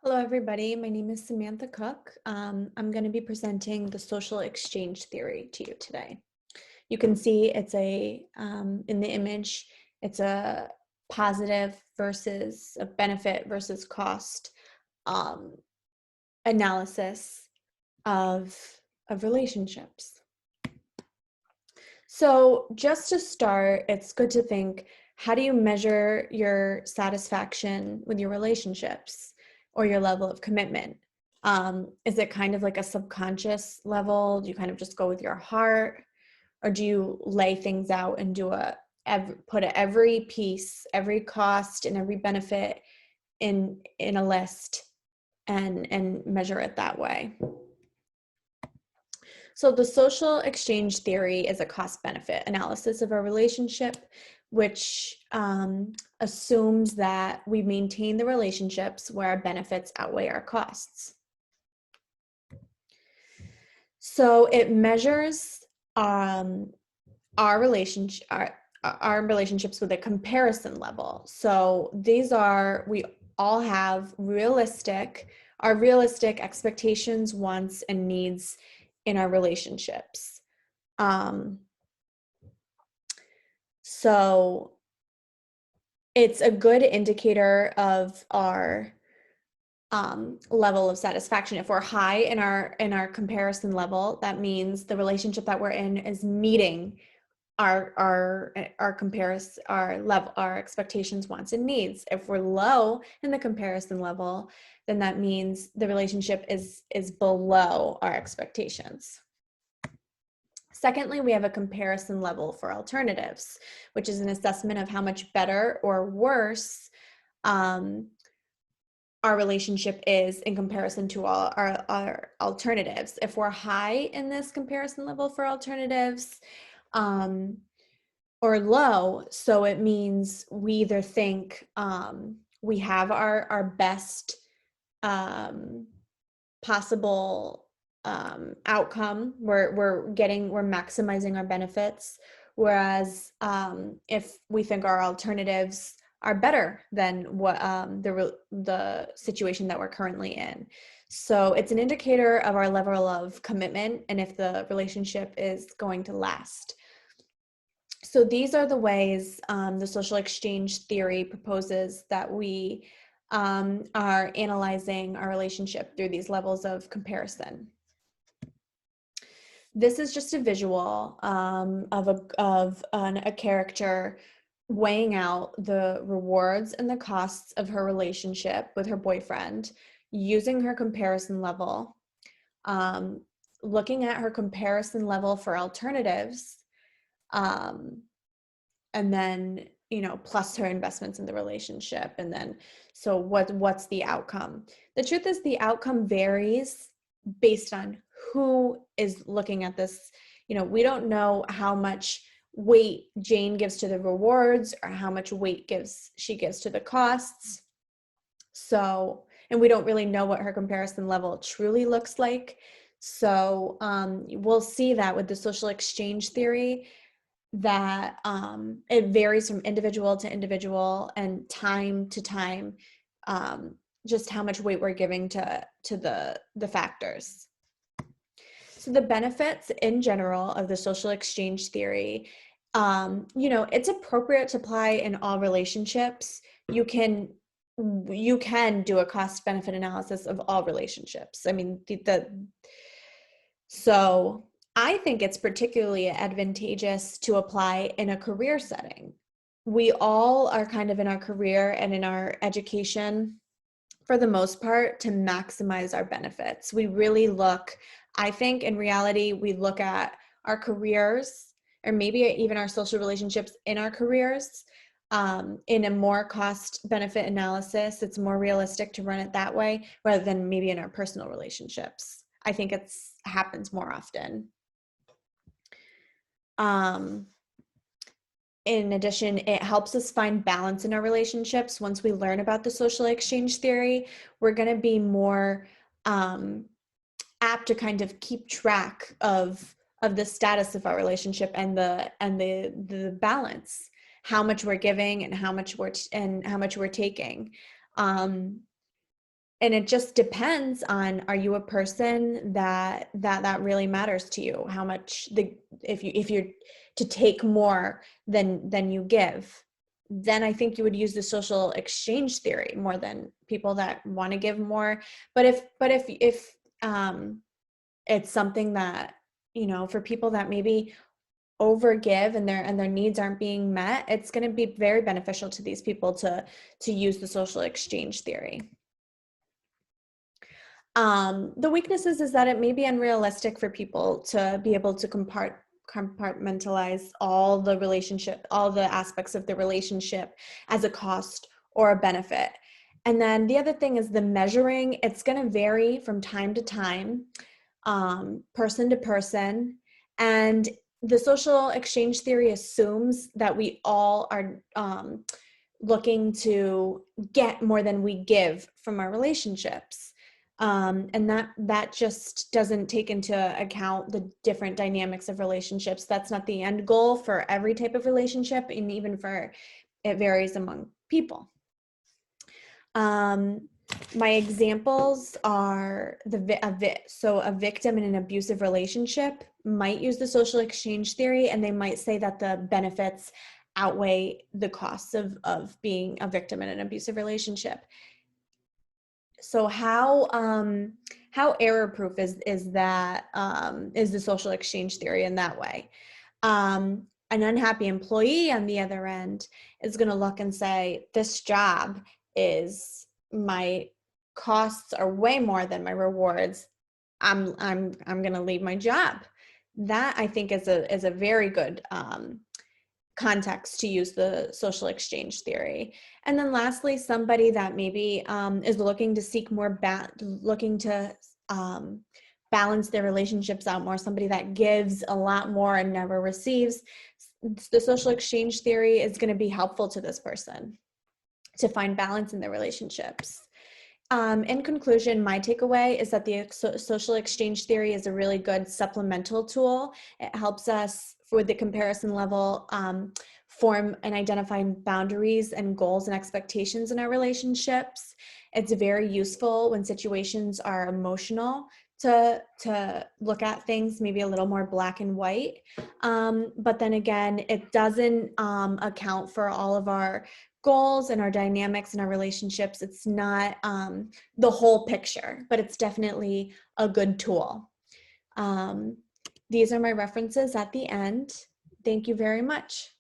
Hello, everybody. My name is Samantha Cook. I'm going to be presenting the social exchange theory to you today. You can see it's in the image, it's a positive versus a benefit versus cost um, analysis of, of relationships. So just to start, it's good to think, how do you measure your satisfaction with your relationships or your level of commitment? Is it kind of like a subconscious level? Do you kind of just go with your heart? Or do you lay things out and put every piece, every cost, and every benefit in a list and measure it that way? So the social exchange theory is a cost-benefit analysis of our relationship, which assumes that we maintain the relationships where our benefits outweigh our costs. So it measures our relationships with a comparison level. So we all have our realistic expectations, wants, and needs in our relationships. So it's a good indicator of our level of satisfaction. If we're high in our comparison level, that means the relationship that we're in is meeting our expectations, wants, and needs. If we're low in the comparison level, then that means the relationship is below our expectations. Secondly, we have a comparison level for alternatives, which is an assessment of how much better or worse our relationship is in comparison to all our alternatives. If we're high in this comparison level for alternatives, or low, so it means we either think we have our best possible outcome, we're maximizing our benefits, whereas if we think our alternatives are better than what the situation that we're currently in. So it's an indicator of our level of commitment and if the relationship is going to last. So these are the ways the social exchange theory proposes that we are analyzing our relationship through these levels of comparison. This is just a visual of a character weighing out the rewards and the costs of her relationship with her boyfriend, using her comparison level, looking at her comparison level for alternatives, and then plus her investments in the relationship. And then so what's the outcome? The truth is the outcome varies based on who is looking at this. We don't know how much weight Jane gives to the rewards or how much weight she gives to the costs. So, and we don't really know what her comparison level truly looks like. So we'll see that with the social exchange theory, that it varies from individual to individual and time to time, just how much weight we're giving to the factors. So the benefits in general of the social exchange theory, it's appropriate to apply in all relationships. You can do a cost benefit analysis of all relationships. I mean, so I think it's particularly advantageous to apply in a career setting. We all are kind of in our career and in our education, for the most part, to maximize our benefits. We really look, I think in reality, we look at our careers or maybe even our social relationships in our careers in a more cost benefit analysis. It's more realistic to run it that way rather than maybe in our personal relationships. I think happens more often. In addition, it helps us find balance in our relationships. Once we learn about the social exchange theory, we're going to be more apt to kind of keep track of the status of our relationship and the balance, how much we're giving and how much we're taking. And it just depends on, are you a person that really matters to you? How much if you're to take more than you give, then I think you would use the social exchange theory more than people that want to give more. But if it's something that, for people that maybe overgive and their needs aren't being met, it's going to be very beneficial to these people to use the social exchange theory. The weaknesses is that it may be unrealistic for people to be able to compartmentalize all the aspects of the relationship as a cost or a benefit. And then the other thing is the measuring. It's going to vary from time to time, person to person. And the social exchange theory assumes that we all are looking to get more than we give from our relationships. And that just doesn't take into account the different dynamics of relationships. That's not the end goal for every type of relationship, and even for it varies among people. My examples are so a victim in an abusive relationship might use the social exchange theory, and they might say that the benefits outweigh the costs of being a victim in an abusive relationship. So how error proof is that is the social exchange theory in that way? An unhappy employee on the other end is going to look and say, this job is, my costs are way more than my rewards. I'm going to leave my job. That I think is a very good context to use the social exchange theory. And then lastly, somebody that maybe is looking to seek more, looking to balance their relationships out more, somebody that gives a lot more and never receives, the social exchange theory is going to be helpful to this person to find balance in their relationships. In conclusion, my takeaway is that the social exchange theory is a really good supplemental tool. It helps us with the comparison level form and identify boundaries and goals and expectations in our relationships. It's very useful when situations are emotional to look at things maybe a little more black and white. But then again, it doesn't account for all of our goals and our dynamics and our relationships. It's not the whole picture, but it's definitely a good tool. These are my references at the end. Thank you very much.